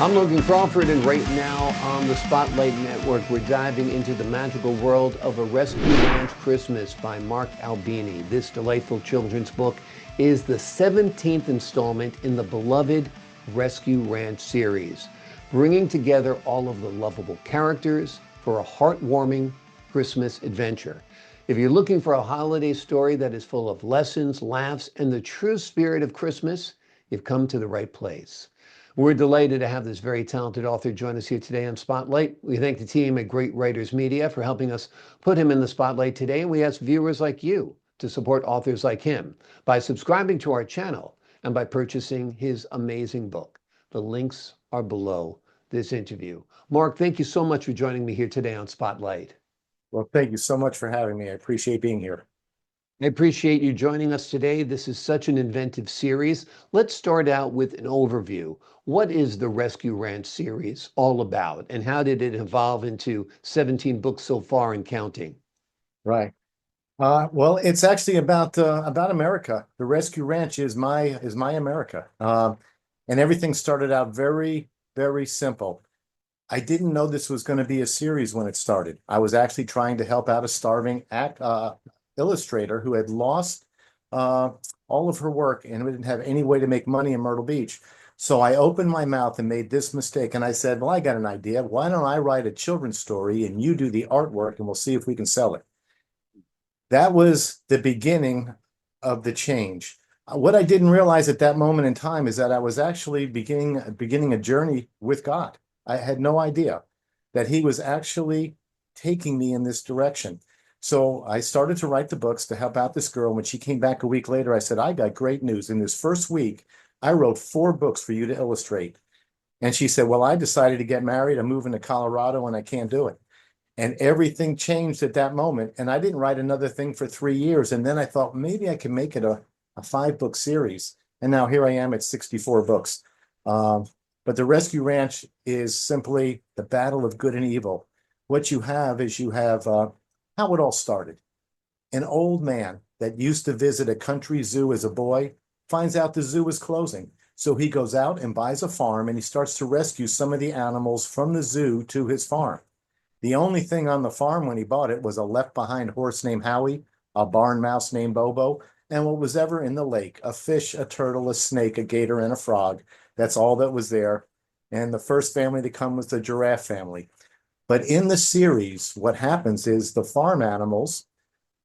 I'm Logan Crawford, and right now on the Spotlight Network, we're diving into the magical world of A Rescue Ranch Christmas by Mark Albini. This delightful children's book is the 17th installment in the beloved Rescue Ranch series, bringing together all of the lovable characters for a heartwarming Christmas adventure. If you're looking for a holiday story that is full of lessons, laughs, and the true spirit of Christmas, you've come to the right place. We're delighted to have this very talented author join us here today on Spotlight. We thank the team at Great Writers Media for helping us put him in the spotlight today. And we ask viewers like you to support authors like him by subscribing to our channel and by purchasing his amazing book. The links are below this interview. Mark, thank you so much for joining me here today on Spotlight. Well, thank you so much for having me. I appreciate being here. I appreciate you joining us today. This is such an inventive series. Let's start out with an overview. What is the Rescue Ranch series all about, and how did it evolve into 17 books so far and counting? Right. Well, it's actually about America. The Rescue Ranch is my America, and everything started out very, very simple. I didn't know this was going to be a series when it started. I was actually trying to help out a starving illustrator who had lost all of her work and didn't have any way to make money in Myrtle Beach. So I opened my mouth and made this mistake. And I said, well, I got an idea. Why don't I write a children's story and you do the artwork and we'll see if we can sell it. That was the beginning of the change. What I didn't realize at that moment in time is that I was actually beginning a journey with God. I had no idea that he was actually taking me in this direction. So I started to write the books to help out this girl. When she came back a week later, I said, I got great news. In this first week, I wrote 4 books for you to illustrate. And she said, well, I decided to get married. I'm moving to Colorado and I can't do it. And everything changed at that moment. And I didn't write another thing for 3 years. And then I thought maybe I can make it a 5-book series. And now here I am at 64 books. But the Rescue Ranch is simply the battle of good and evil. What you have is how it all started. An old man that used to visit a country zoo as a boy finds out the zoo is closing. So he goes out and buys a farm and he starts to rescue some of the animals from the zoo to his farm. The only thing on the farm when he bought it was a left behind horse named Howie, a barn mouse named Bobo, and what was ever in the lake, a fish, a turtle, a snake, a gator, and a frog. That's all that was there. And the first family to come was the giraffe family. But in the series, what happens is the farm animals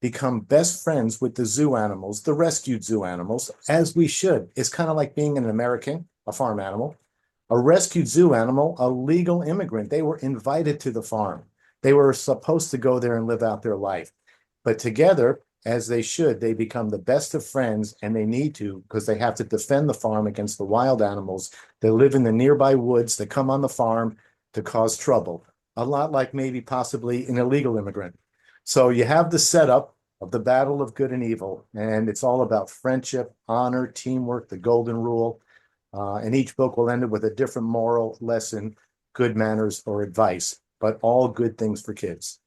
become best friends with the zoo animals, the rescued zoo animals, as we should. It's kind of like being an American, a farm animal, a rescued zoo animal, a legal immigrant. They were invited to the farm. They were supposed to go there and live out their life. But together, as they should, they become the best of friends, and they need to because they have to defend the farm against the wild animals that live in the nearby woods that come on the farm to cause trouble. A lot like maybe possibly an illegal immigrant. So you have the setup of the battle of good and evil, and it's all about friendship, honor, teamwork, the golden rule. And each book will end up with a different moral lesson, good manners, or advice, but all good things for kids.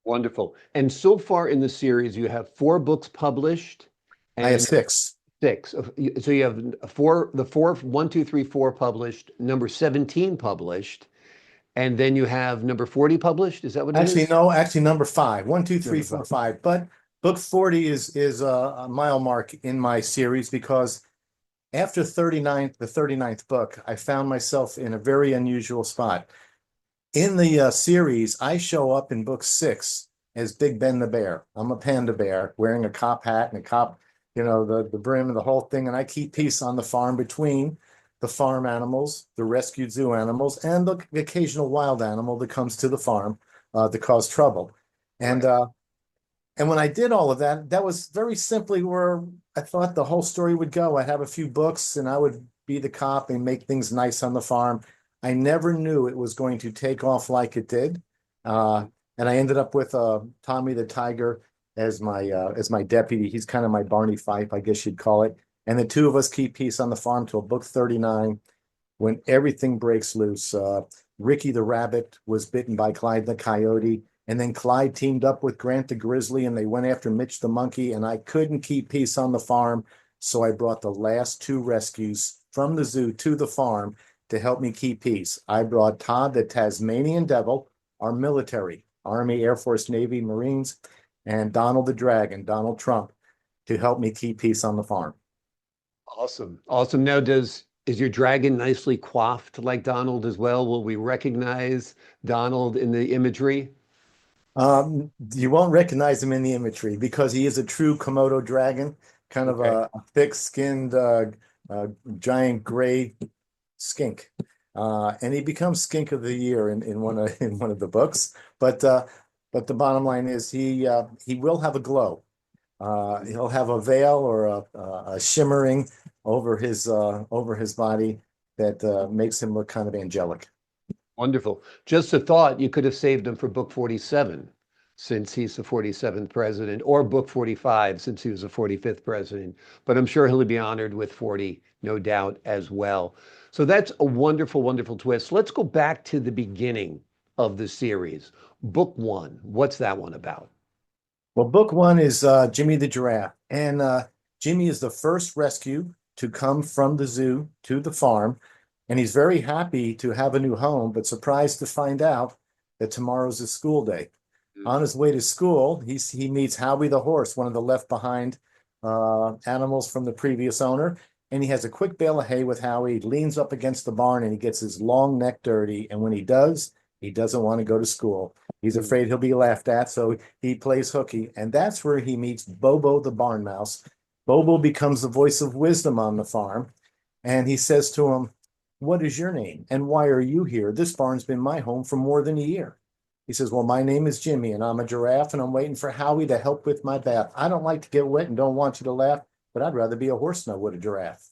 Wonderful. And so far in the series, you have 4 books published. I have 6. 6. So you have 4, the 4, 1, 2, 3, 4 published, number 17 published. And then you have number 40 published. Is that what it is? Actually, no, actually number 5. 1, 2, 3, 4, 5. But book 40 is a mile mark in my series because after the 39th book, I found myself in a very unusual spot. In the series, I show up in book 6 as Big Ben the Bear. I'm a panda bear wearing a cop hat and a cop, the brim and the whole thing. And I keep peace on the farm between the farm animals, the rescued zoo animals, and the occasional wild animal that comes to the farm to cause trouble. And and when I did all of that, that was very simply where I thought the whole story would go. I'd have a few books and I would be the cop and make things nice on the farm. I never knew it was going to take off like it did. And I ended up with Tommy the Tiger as my deputy. He's kind of my Barney Fife, I guess you'd call it. And the two of us keep peace on the farm till book 39, when everything breaks loose. Ricky the Rabbit was bitten by Clyde the Coyote. And then Clyde teamed up with Grant the Grizzly, and they went after Mitch the Monkey. And I couldn't keep peace on the farm. So I brought the last 2 rescues from the zoo to the farm. to help me keep peace. I brought Todd, the Tasmanian Devil, our military, Army, Air Force, Navy, Marines, and Donald the Dragon, Donald Trump, to help me keep peace on the farm. Awesome. Awesome. Now, is your dragon nicely coiffed like Donald as well? Will we recognize Donald in the imagery? You won't recognize him in the imagery because he is a true Komodo dragon, kind of Okay. a thick-skinned, uh, giant gray skink. And he becomes skink of the year in one of the books. But the bottom line is he will have a glow. He'll have a veil or a shimmering over his body that makes him look kind of angelic. Wonderful. Just a thought, you could have saved him for book 47 since he's the 47th president, or book 45 since he was the 45th president. But I'm sure he'll be honored with 40, no doubt, as well. So that's a wonderful, wonderful twist. Let's go back to the beginning of the series. Book one, what's that one about? Well, book one is Jimmy the Giraffe. And Jimmy is the first rescue to come from the zoo to the farm. And he's very happy to have a new home, but surprised to find out that tomorrow's his school day. On his way to school, he meets Howie the horse, one of the left behind animals from the previous owner. And he has a quick bale of hay with Howie. He leans up against the barn and he gets his long neck dirty. And when he does, he doesn't want to go to school. He's afraid he'll be laughed at, so he plays hooky. And that's where he meets Bobo the barn mouse. Bobo becomes the voice of wisdom on the farm. And he says to him, "What is your name? And why are you here? This barn's been my home for more than a year." He says, "Well, my name is Jimmy, and I'm a giraffe, and I'm waiting for Howie to help with my bath. I don't like to get wet and don't want you to laugh, but I'd rather be a horse than I would a giraffe."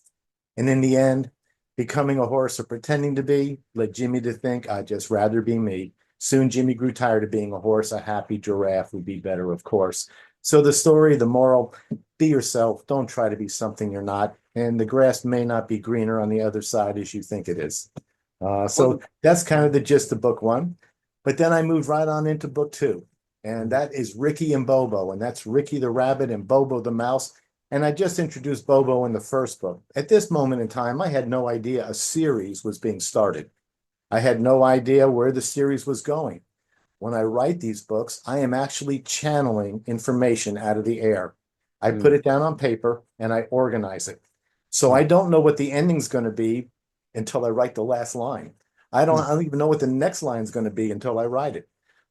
And in the end, becoming a horse or pretending to be led Jimmy to think, "I'd just rather be me." Soon Jimmy grew tired of being a horse. A happy giraffe would be better, of course. So the story, the moral, be yourself. Don't try to be something you're not. And the grass may not be greener on the other side as you think it is. So that's kind of the gist of book one. But then I moved right on into book two. And that is Ricky and Bobo. And that's Ricky the rabbit and Bobo the mouse. And I just introduced Bobo in the first book. At this moment in time, I had no idea a series was being started. I had no idea where the series was going. When I write these books, I am actually channeling information out of the air. I put Mm, it down on paper and I organize it. So I mm, don't know what the ending's going to be until I write the last line. I don't even know what the next line is going to be until I write it.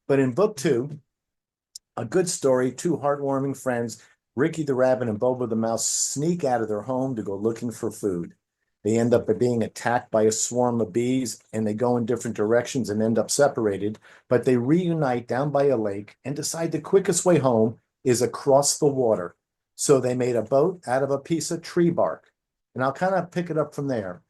But in book two, a good story, two heartwarming friends, Ricky the rabbit and Bobo the mouse, sneak out of their home to go looking for food. They end up being attacked by a swarm of bees and they go in different directions and end up separated. But they reunite down by a lake and decide the quickest way home is across the water. So they made a boat out of a piece of tree bark. And I'll kind of pick it up from there.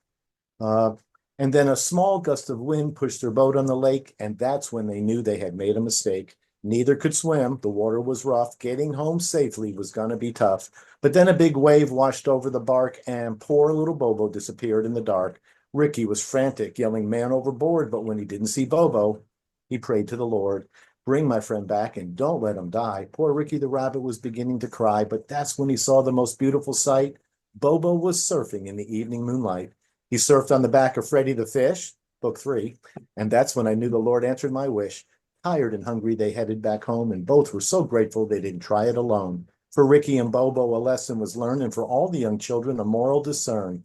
Uh, and then a small gust of wind pushed their boat on the lake, and that's when they knew they had made a mistake. Neither could swim. The water was rough. Getting home safely was going to be tough. But then a big wave washed over the bark, and poor little Bobo disappeared in the dark. Ricky was frantic, yelling, "Man overboard!" But when he didn't see Bobo, he prayed to the Lord, "Bring my friend back and don't let him die." Poor Ricky the rabbit was beginning to cry, but that's when he saw the most beautiful sight. Bobo was surfing in the evening moonlight. He surfed on the back of Freddie the fish, book three, and that's when I knew the Lord answered my wish. Tired and hungry, they headed back home, and both were so grateful they didn't try it alone. For Ricky and Bobo, a lesson was learned, and for all the young children, a moral discern.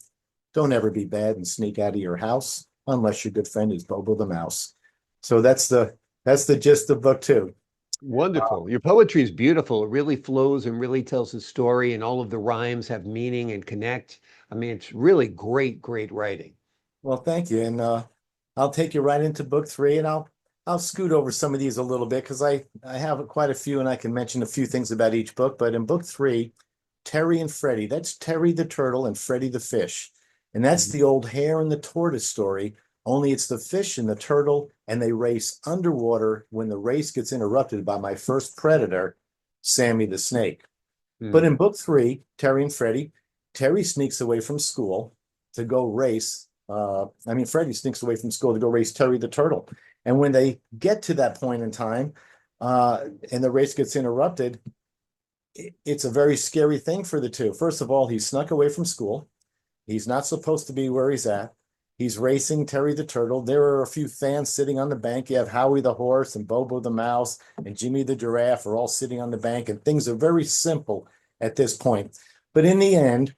Don't ever be bad and sneak out of your house unless your good friend is Bobo the mouse. So that's the gist of book two. wonderful. Your poetry is beautiful. It really flows and really tells a story, and all of the rhymes have meaning and connect. I mean, it's really great, great writing. Well, thank you, and I'll take you right into book three, and I'll scoot over some of these a little bit because I have quite a few, and I can mention a few things about each book. But in book three, Terry and Freddie, that's Terry the turtle and Freddie the fish, and that's Mhm. the old hare and the tortoise story. Only it's the fish and the turtle, and they race underwater when the race gets interrupted by my first predator, Sammy the snake. But Mm. in book three, Terry and Freddie, Terry sneaks away from school to go race. Freddie sneaks away from school to go race Terry the turtle. And when they get to that point in time, and the race gets interrupted, it's a very scary thing for the two. First of all, he snuck away from school. He's not supposed to be where he's at. He's racing Terry the Turtle. There are a few fans sitting on the bank. You have Howie the Horse and Bobo the Mouse and Jimmy the Giraffe are all sitting on the bank, and things are very simple at this point. But in the end,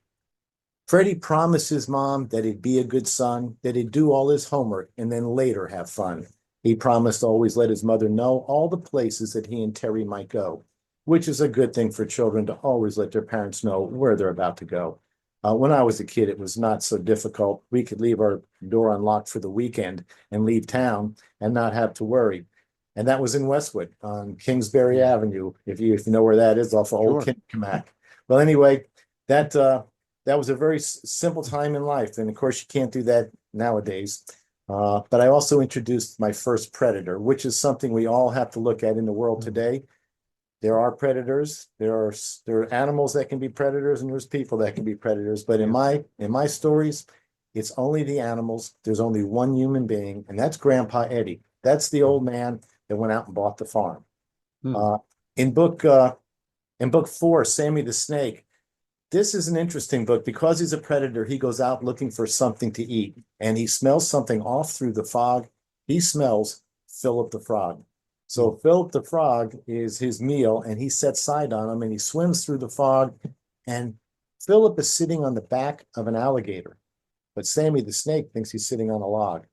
Freddie promised his mom that he'd be a good son, that he'd do all his homework, and then later have fun. He promised to always let his mother know all the places that he and Terry might go, which is a good thing for children to always let their parents know where they're about to go. When I was a kid, it was not so difficult. We could leave our door unlocked for the weekend and leave town and not have to worry. And that was in Westwood on Kingsbury Avenue, if you know where that is, off of Old Kinnickamack. Well, anyway, that was a very simple time in life. And of course, you can't do that nowadays. But I also introduced my first predator, which is something we all have to look at in the world today. There are predators. There are animals that can be predators, and there's people that can be predators. But in my stories, it's only the animals. There's only one human being, and that's Grandpa Eddie. That's the old man that went out and bought the farm. Uh, in book 4, Sammy the Snake, this is an interesting book because he's a predator. He goes out looking for something to eat, and he smells something off through the fog. He smells Philip the Frog. So Philip the Frog is his meal, and he sets sight on him, and he swims through the fog, and Philip is sitting on the back of an alligator, but Sammy the Snake thinks he's sitting on a log.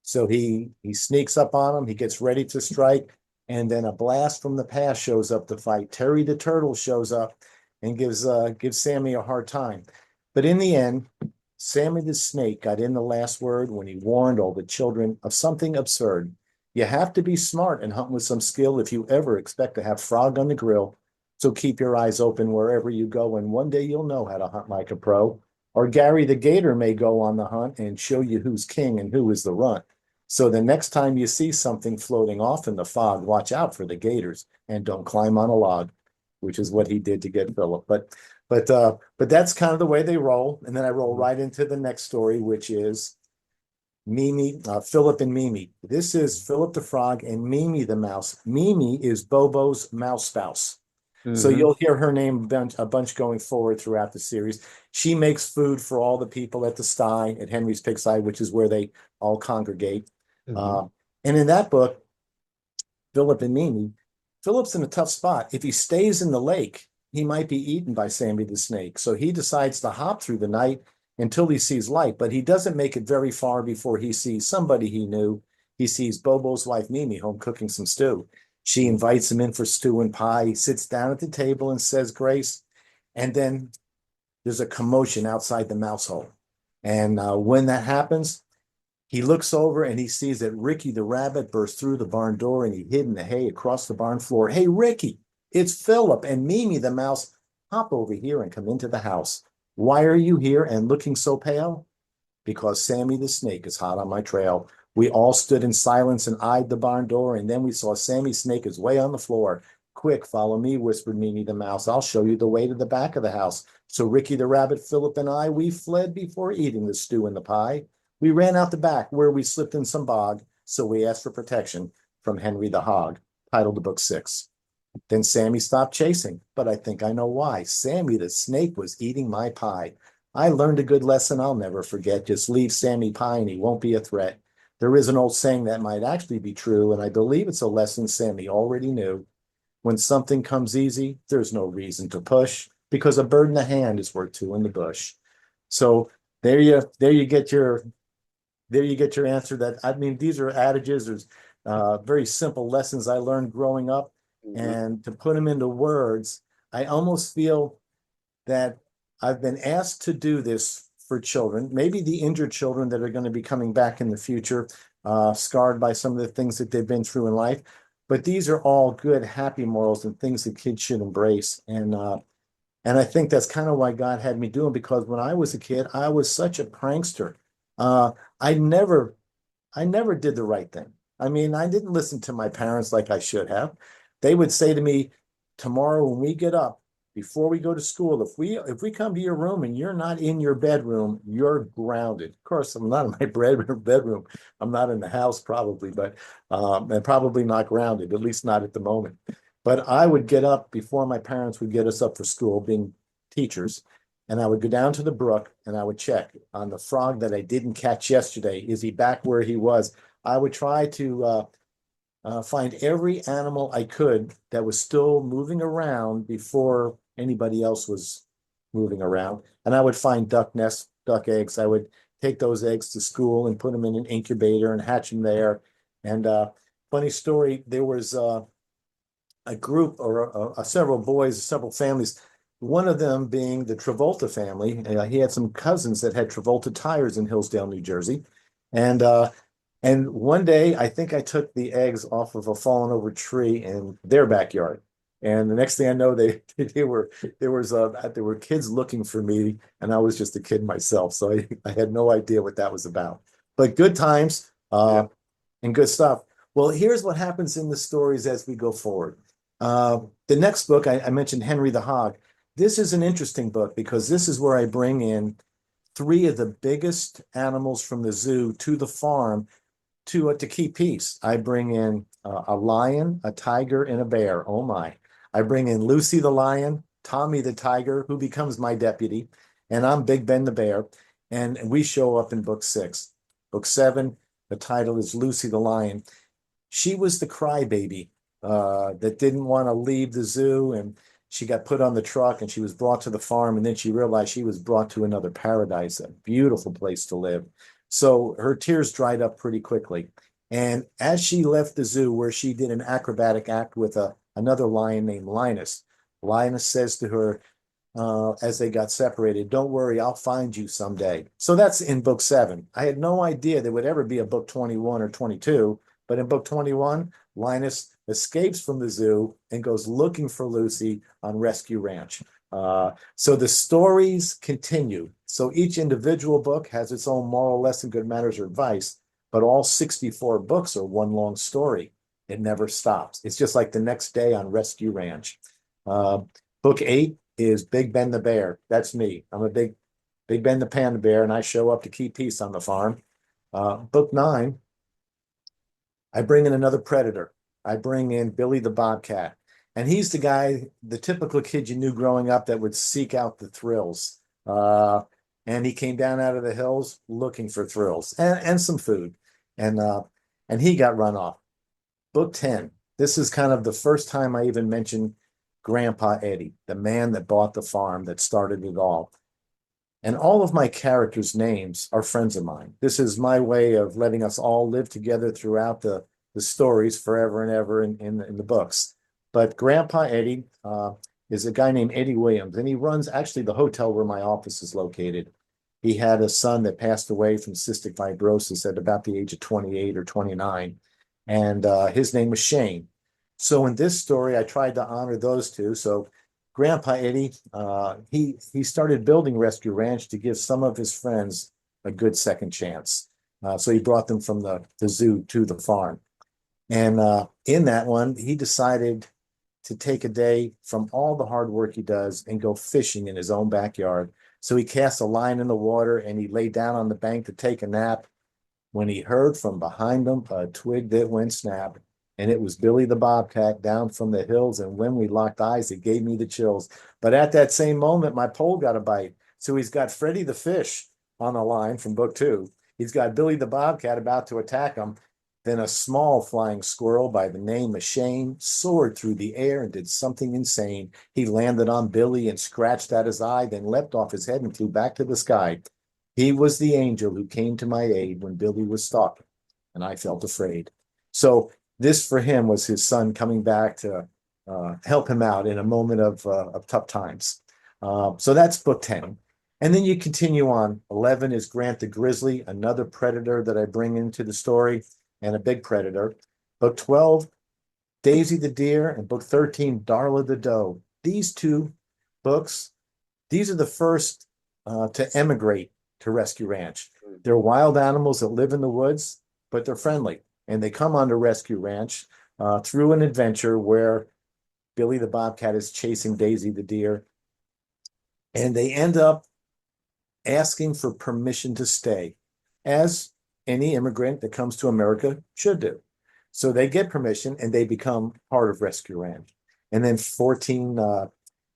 So he sneaks up on him, he gets ready to strike, and then a blast from the past shows up to fight. Terry the Turtle shows up and gives Sammy a hard time. But in the end, Sammy the Snake got in the last word when he warned all the children of something absurd. You have to be smart and hunt with some skill if you ever expect to have frog on the grill. So keep your eyes open wherever you go, and one day you'll know how to hunt like a pro. Or Gary the Gator may go on the hunt and show you who's king and who is the runt. So the next time you see something floating off in the fog, watch out for the gators and don't climb on a log, which is what he did to get Philip. But that's kind of the way they roll. And then I roll right into the next story, which is Mimi, Philip and Mimi. This is Philip the Frog and Mimi the Mouse. Mimi is Bobo's mouse spouse. So you'll hear her name a bunch going forward throughout the series. She makes food for all the people at the sty, at Henry's Pigsty, which is where they all congregate. And in that book, Philip and Mimi, Philip's in a tough spot. If he stays in the lake, he might be eaten by Sammy the Snake. So he decides to hop through the night until he sees light, but he doesn't make it very far before he sees somebody he knew. He sees Bobo's wife, Mimi, home cooking some stew. She invites him in for stew and pie. He sits down at the table and says grace. And then there's a commotion outside the mouse hole. And when that happens, he looks over and he sees that Ricky the rabbit burst through the barn door and he hid in the hay across the barn floor. Hey, Ricky, it's Philip and Mimi the mouse. Hop over here and come into the house. Why are you here and looking so pale? Because Sammy the Snake is hot on my trail. We all stood in silence and eyed the barn door, and then we saw Sammy Snake is way on the floor. Quick, follow me, whispered Mimi the mouse. I'll show you the way to the back of the house. So Ricky the rabbit, Philip, and I, we fled before eating the stew and the pie. We ran out the back where we slipped in some bog, so we asked for protection from Henry the Hog, titled to book 6. Then Sammy stopped chasing, but I think I know why. Sammy the Snake was eating my pie. I learned a good lesson I'll never forget. Just leave Sammy pie and he won't be a threat. There is an old saying that might actually be true, and I believe it's a lesson Sammy already knew. When something comes easy, there's no reason to push, because a bird in the hand is worth 2 in the bush. So there you get your answer. That, I mean, these are adages. There's very simple lessons I learned growing up, and to put them into words, I almost feel that I've been asked to do this for children, maybe the injured children that are going to be coming back in the future, scarred by some of the things that they've been through in life. But these are all good, happy morals and things that kids should embrace. And I think that's kind of why God had me do them, because when I was a kid, I was such a prankster. I never did the right thing. I mean, I didn't listen to my parents like I should have. They would say to me, tomorrow when we get up, before we go to school, if we come to your room and you're not in your bedroom, you're grounded. Of course, I'm not in my bedroom. I'm not in the house probably, but and probably not grounded, at least not at the moment. But I would get up before my parents would get us up for school, being teachers, and I would go down to the brook and I would check on the frog that I didn't catch yesterday. Is he back where he was? I would try to find every animal I could that was still moving around before anybody else was moving around. And I would find duck nests, duck eggs. I would take those eggs to school and put them in an incubator and hatch them there. And funny story, there was a group or several boys, several families. One of them being the Travolta family. He had some cousins that had Travolta tires in Hillsdale, New Jersey, and one day I think I took the eggs off of a fallen over tree in their backyard. And the next thing I know, there were kids looking for me, and I was just a kid myself, so I had no idea what that was about. But good times and good stuff. Well, here's what happens in the stories as we go forward. The next book, I mentioned Henry the Hog. This is an interesting book because this is where I bring in three of the biggest animals from the zoo to the farm to keep peace. I bring in a lion, a tiger, and a bear. Oh my. I bring in Lucy the lion, Tommy the tiger, who becomes my deputy, and I'm Big Ben the bear. And we show up in book 6. Book 7, the title is Lucy the lion. She was the crybaby that didn't want to leave the zoo, and she got put on the truck and she was brought to the farm, and then she realized she was brought to another paradise, a beautiful place to live. So her tears dried up pretty quickly. And as she left the zoo, where she did an acrobatic act with another lion named Linus, Linus says to her, as they got separated, "Don't worry, I'll find you someday." So that's in book 7. I had no idea there would ever be a book 21 or 22, but in book 21, Linus escapes from the zoo and goes looking for Lucy on Rescue Ranch. So the stories continue. So each individual book has its own moral lesson, good manners, or advice, but all 64 books are one long story. It never stops. It's just like the next day on Rescue Ranch. Book 8 is Big Ben the bear. That's me. I'm a Big Ben the panda bear, and I show up to keep peace on the farm. Book 9, I bring in another predator. I bring in Billy the Bobcat. And he's the guy, the typical kid you knew growing up that would seek out the thrills. And he came down out of the hills looking for thrills and some food. And he got run off. Book 10. This is kind of the first time I even mentioned Grandpa Eddie, the man that bought the farm that started it all. And all of my characters' names are friends of mine. This is my way of letting us all live together throughout the stories forever and ever in the books. But Grandpa Eddie is a guy named Eddie Williams, and he runs actually the hotel where my office is located. He had a son that passed away from cystic fibrosis at about the age of 28 or 29, and his name was Shane. So in this story, I tried to honor those two. So Grandpa Eddie, he started building Rescue Ranch to give some of his friends a good second chance. So he brought them from the zoo to the farm. And in that one, he decided to take a day from all the hard work he does and go fishing in his own backyard. So he cast a line in the water and he lay down on the bank to take a nap when he heard from behind him a twig that went snap. And it was Billy the Bobcat down from the hills. And when we locked eyes, it gave me the chills. But at that same moment, my pole got a bite. So he's got Freddie the fish on the line from book 2. He's got Billy the Bobcat about to attack him. Then a small flying squirrel by the name of Shane soared through the air and did something insane. He landed on Billy and scratched at his eye, then leapt off his head and flew back to the sky. He was the angel who came to my aid when Billy was stalking, and I felt afraid. So this for him was his son coming back to help him out in a moment of tough times. So that's book 10. And then you continue on. 11 is Grant the Grizzly, another predator that I bring into the story, and a big predator. Book 12, Daisy the Deer, and book 13, Darla the Doe. These two books, these are the first to emigrate to Rescue Ranch. They're wild animals that live in the woods, but they're friendly. And they come onto Rescue Ranch through an adventure where Billy the Bobcat is chasing Daisy the Deer. And they end up asking for permission to stay, as any immigrant that comes to America should do. So they get permission and they become part of Rescue Ranch. And then 14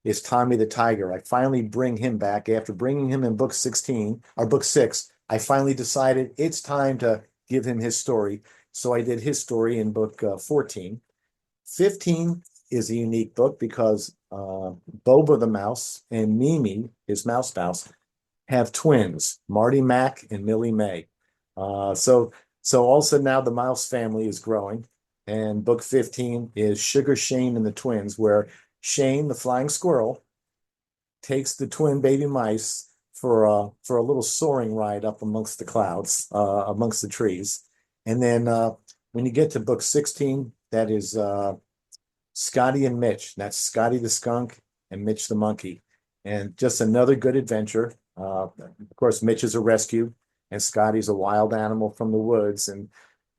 is Tommy the Tiger. I finally bring him back after bringing him in book 16 or book 6. I finally decided it's time to give him his story. So I did his story in book 14. 15 is a unique book because Boba the Mouse and Mimi, his mouse mouse, have twins, Marty Mac and Millie May. So also now the Mouse family is growing. And book 15 is Sugar Shane and the Twins, where Shane, the flying squirrel, takes the twin baby mice for a little soaring ride up amongst the clouds, amongst the trees. And then when you get to book 16, that is Scottie and Mitch. That's Scottie the Skunk and Mitch the Monkey. And just another good adventure. Of course, Mitch is a rescue, and Scottie's a wild animal from the woods, and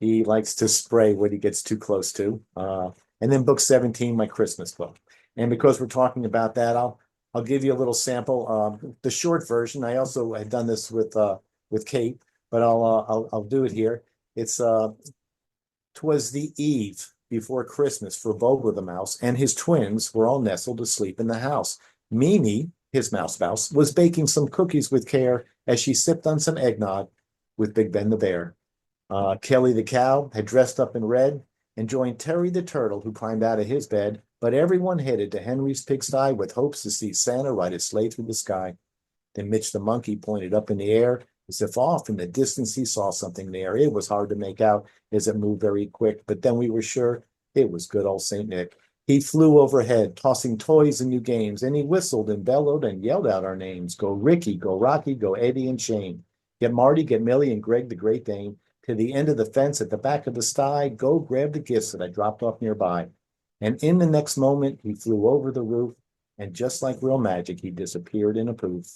he likes to spray what he gets too close to. And then book 17, my Christmas book. And because we're talking about that, I'll give you a little sample. The short version. I also had done this with Kate, but I'll do it here. It's 'twas the eve before Christmas for Boba the Mouse, and his twins were all nestled asleep in the house. Mimi, his mouse, was baking some cookies with care as she sipped on some eggnog with Big Ben the bear. Kelly the cow had dressed up in red and joined Terry the turtle, who climbed out of his bed, but everyone headed to Henry's pigsty with hopes to see Santa ride his sleigh through the sky. Then Mitch the monkey pointed up in the air as if off in the distance he saw something there. It was hard to make out as it moved very quick, but then we were sure it was good old St. Nick. He flew overhead, tossing toys and new games, and he whistled and bellowed and yelled out our names. Go Ricky, go Rocky, go Eddie and Shane. Get Marty, get Millie and Greg the Great Dane. To the end of the fence at the back of the sty, go grab the gifts that I dropped off nearby. And in the next moment, he flew over the roof, and just like real magic, he disappeared in a poof.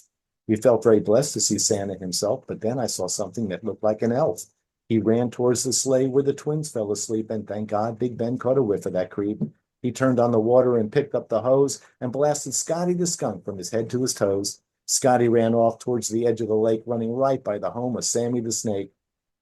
We felt very blessed to see Santa himself, but then I saw something that looked like an elf. He ran towards the sleigh where the twins fell asleep, and thank God Big Ben caught a whiff of that creep. He turned on the water and picked up the hose and blasted Scottie the Skunk from his head to his toes. Scottie ran off towards the edge of the lake, running right by the home of Sammy the Snake.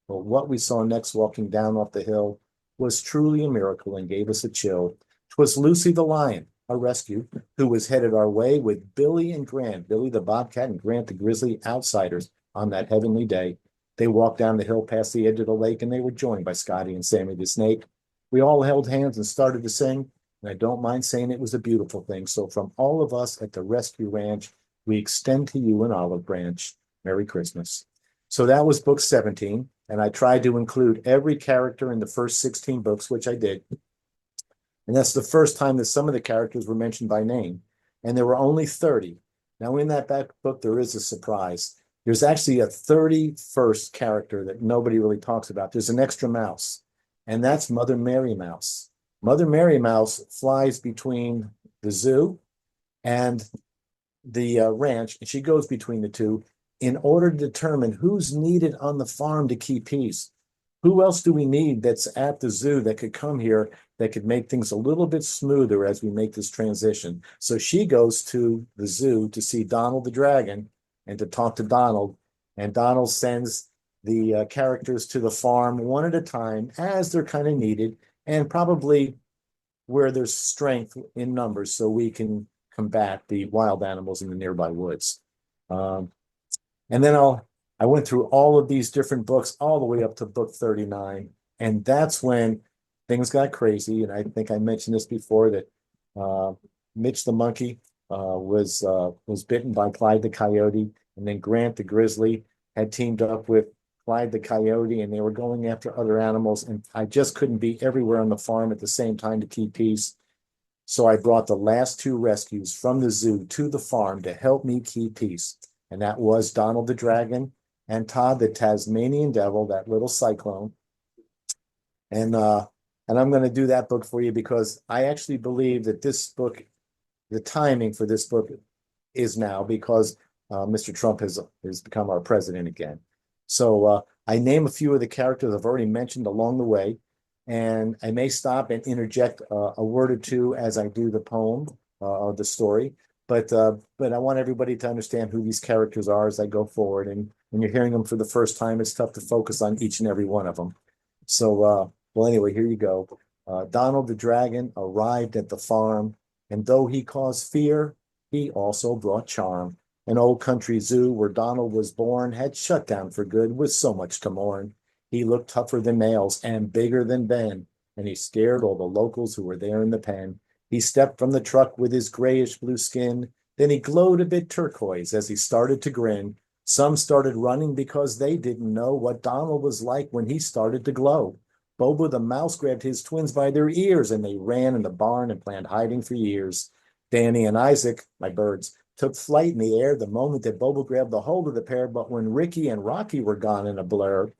But what we saw next walking down off the hill was truly a miracle and gave us a chill. 'Twas Lucy the lion, a rescue, who was headed our way with Billy and Grant, Billy the bobcat and Grant the grizzly, outsiders on that heavenly day. They walked down the hill past the edge of the lake, and they were joined by Scottie and Sammy the Snake. We all held hands and started to sing, and I don't mind saying it was a beautiful thing. So from all of us at the Rescue Ranch, we extend to you an olive branch. Merry Christmas. So that was book 17, and I tried to include every character in the first 16 books, which I did. And that's the first time that some of the characters were mentioned by name. And there were only 30. Now, in that back book, there is a surprise. There's actually a 31st character that nobody really talks about. There's an extra mouse, and that's Mother Mary Mouse. Mother Mary Mouse flies between the zoo and the ranch, and she goes between the two in order to determine who's needed on the farm to keep peace. Who else do we need that's at the zoo that could come here that could make things a little bit smoother as we make this transition? So she goes to the zoo to see Donald the dragon and to talk to Donald. And Donald sends the characters to the farm one at a time as they're kind of needed, and probably where there's strength in numbers so we can combat the wild animals in the nearby woods. And then I went through all of these different books all the way up to book 39. And that's when things got crazy. And I think I mentioned this before, that Mitch the monkey was bitten by Clyde the coyote. And then Grant the grizzly had teamed up with Clyde the coyote, and they were going after other animals. And I just couldn't be everywhere on the farm at the same time to keep peace. So I brought the last two rescues from the zoo to the farm to help me keep peace. And that was Donald the dragon and Todd the Tasmanian devil, that little cyclone. And I'm going to do that book for you because I actually believe that this book, the timing for this book is now, because Mr. Trump has become our president again. So I name a few of the characters I've already mentioned along the way, and I may stop and interject a word or two as I do the poem or the story. But I want everybody to understand who these characters are as I go forward. And when you're hearing them for the first time, it's tough to focus on each and every one of them. So, well, anyway, here you go. Donald the dragon arrived at the farm, and though he caused fear, he also brought charm. An old country zoo where Donald was born had shut down for good with so much to mourn. He looked tougher than nails and bigger than Ben, and he scared all the locals who were there in the pen. He stepped from the truck with his grayish blue skin. Then he glowed a bit turquoise as he started to grin. Some started running because they didn't know what Donald was like when he started to glow. Bobo the mouse grabbed his twins by their ears and they ran in the barn and planned hiding for years. Danny and Isaac, my birds, took flight in the air the moment that Bobo grabbed the hold of the pair. But when Ricky and Rocky were gone in a blur,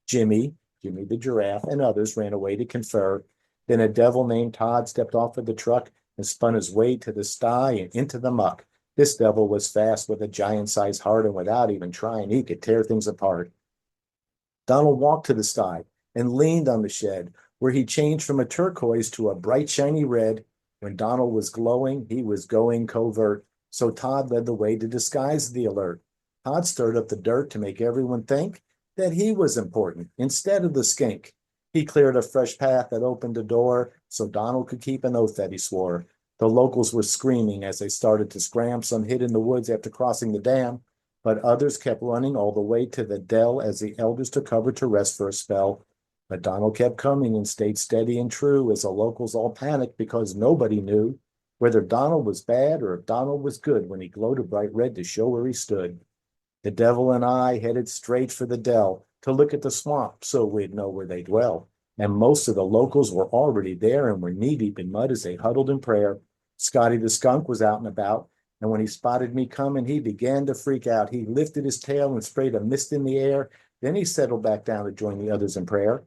Jimmy the giraffe, and others ran away to confer. Then a devil named Todd stepped off of the truck and spun his way to the sty and into the muck. This devil was fast with a giant-sized heart, and without even trying, he could tear things apart. Donald walked to the sty and leaned on the shed, where he changed from a turquoise to a bright, shiny red. When Donald was glowing, he was going covert, so Todd led the way to disguise the alert. Todd stirred up the dirt to make everyone think that he was important instead of the skink. He cleared a fresh path that opened a door so Donald could keep an oath that he swore. The locals were screaming as they started to scram. Some hid in the woods after crossing the dam, but others kept running all the way to the dell as the elders took cover to rest for a spell. But Donald kept coming and stayed steady and true as the locals all panicked because nobody knew whether Donald was bad or if Donald was good when he glowed a bright red to show where he stood. The devil and I headed straight for the dell to look at the swamp so we'd know where they dwell. And most of the locals were already there and were knee-deep in mud as they huddled in prayer. Scottie the Skunk was out and about, and when he spotted me coming, he began to freak out. He lifted his tail and sprayed a mist in the air. Then he settled back down to join the others in prayer.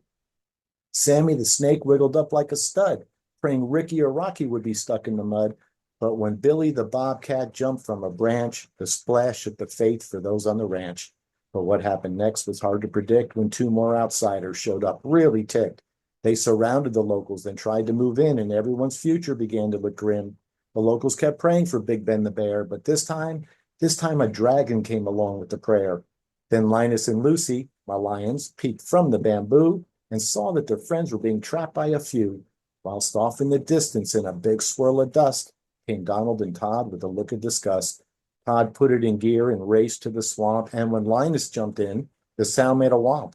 Sammy the snake wiggled up like a stud, praying Ricky or Rocky would be stuck in the mud. But when Billy the bobcat jumped from a branch, the splash shook the faith for those on the ranch. But what happened next was hard to predict when two more outsiders showed up, really ticked. They surrounded the locals, then tried to move in, and everyone's future began to look grim. The locals kept praying for Big Ben the bear, but this time a dragon came along with the prayer. Then Linus and Lucy, my lions, peeked from the bamboo and saw that their friends were being trapped by a few, whilst off in the distance in a big swirl of dust came Donald and Todd with a look of disgust. Todd put it in gear and raced to the swamp, and when Linus jumped in, the sound made a whomp.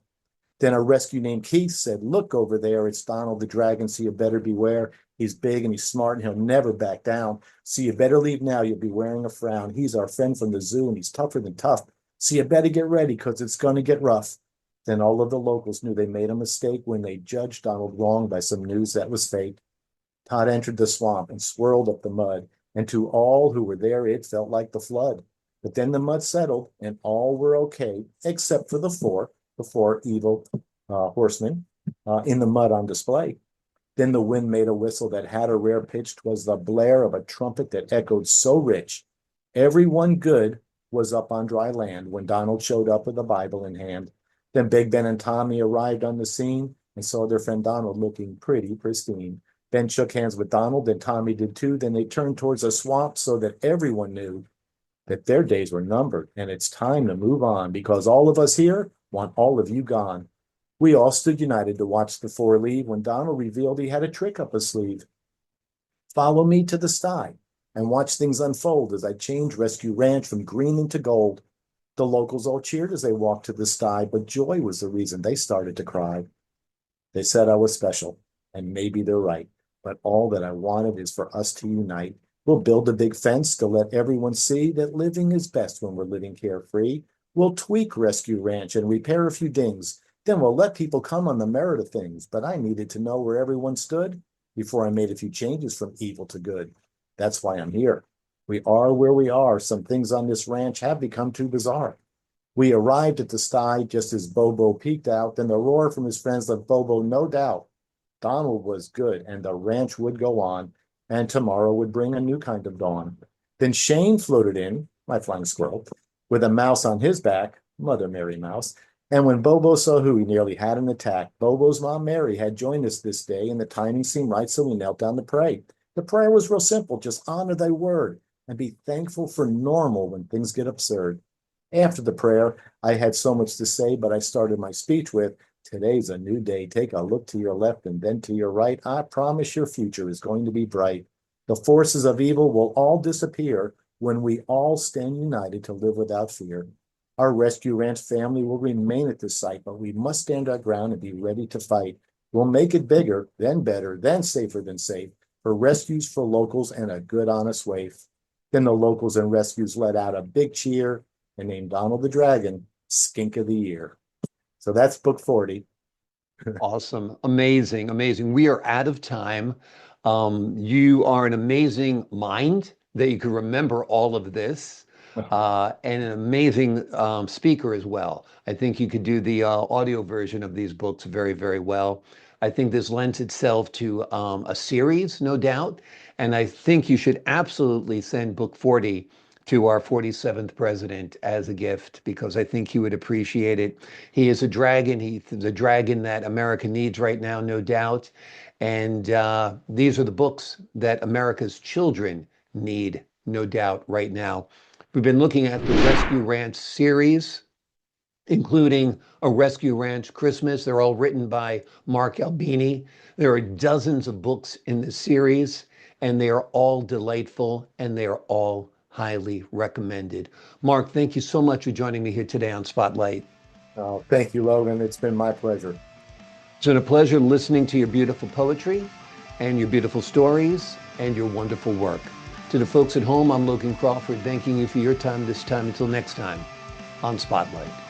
Then a rescue named Keith said, "Look over there, it's Donald the dragon, so you better beware. He's big and he's smart and he'll never back down. So you better leave now, you'll be wearing a frown. He's our friend from the zoo and he's tougher than tough. So you better get ready because it's going to get rough." Then all of the locals knew they made a mistake when they judged Donald wrong by some news that was fake. Todd entered the swamp and swirled up the mud, and to all who were there, it felt like the flood. But then the mud settled, and all were okay, except for the four evil horsemen in the mud on display. Then the wind made a whistle that had a rare pitch. 'Twas the blare of a trumpet that echoed so rich. Everyone good was up on dry land when Donald showed up with a Bible in hand. Then Big Ben and Tommy arrived on the scene and saw their friend Donald looking pretty pristine. Ben shook hands with Donald, and Tommy did too. Then they turned towards the swamp so that everyone knew that their days were numbered, and it's time to move on because all of us here want all of you gone. We all stood united to watch the four leave when Donald revealed he had a trick up his sleeve. Follow me to the sty and watch things unfold as I change Rescue Ranch from green into gold. The locals all cheered as they walked to the sty, but joy was the reason they started to cry. They said I was special, and maybe they're right. But all that I wanted is for us to unite. We'll build a big fence to let everyone see that living is best when we're living carefree. We'll tweak Rescue Ranch and repair a few dings. Then we'll let people come on the merit of things. But I needed to know where everyone stood before I made a few changes from evil to good. That's why I'm here. We are where we are. Some things on this ranch have become too bizarre. We arrived at the sty just as Bobo peeked out. Then the roar from his friends left Bobo no doubt. Donald was good, and the ranch would go on, and tomorrow would bring a new kind of dawn. Then Shane floated in, my flying squirrel, with a mouse on his back, Mother Mary Mouse. And when Bobo saw who, he nearly had an attack. Bobo's mom, Mary, had joined us this day, and the timing seemed right, so we knelt down to pray. The prayer was real simple, just honor thy word, and be thankful for normal when things get absurd. After the prayer, I had so much to say, but I started my speech with, "Today's a new day. Take a look to your left and then to your right. I promise your future is going to be bright. The forces of evil will all disappear When we all stand united to live without fear, our Rescue Ranch family will remain at the site, but we must stand our ground and be ready to fight. We'll make it bigger, then better, then safer than safe, for rescues for locals and a good, honest waif. Then the locals and rescues let out a big cheer and named Donald the Dragon Skink of the Year. So that's book 40. Awesome. Amazing. Amazing. We are out of time. You are an amazing mind that you can remember all of this, and an amazing speaker as well. I think you could do the audio version of these books very, very well. I think this lends itself to a series, no doubt. And I think you should absolutely send book 40 to our 47th president as a gift, because I think he would appreciate it. He is a dragon. He's the dragon that America needs right now, no doubt. And these are the books that America's children need, no doubt, right now. We've been looking at the Rescue Ranch series, including A Rescue Ranch Christmas. They're all written by Mark Albini. There are dozens of books in the series, and they are all delightful, and they are all highly recommended. Mark, thank you so much for joining me here today on Spotlight. Oh, thank you, Logan. It's been my pleasure. It's been a pleasure listening to your beautiful poetry and your beautiful stories and your wonderful work. To the folks at home, I'm Logan Crawford, thanking you for your time this time. Until next time on Spotlight.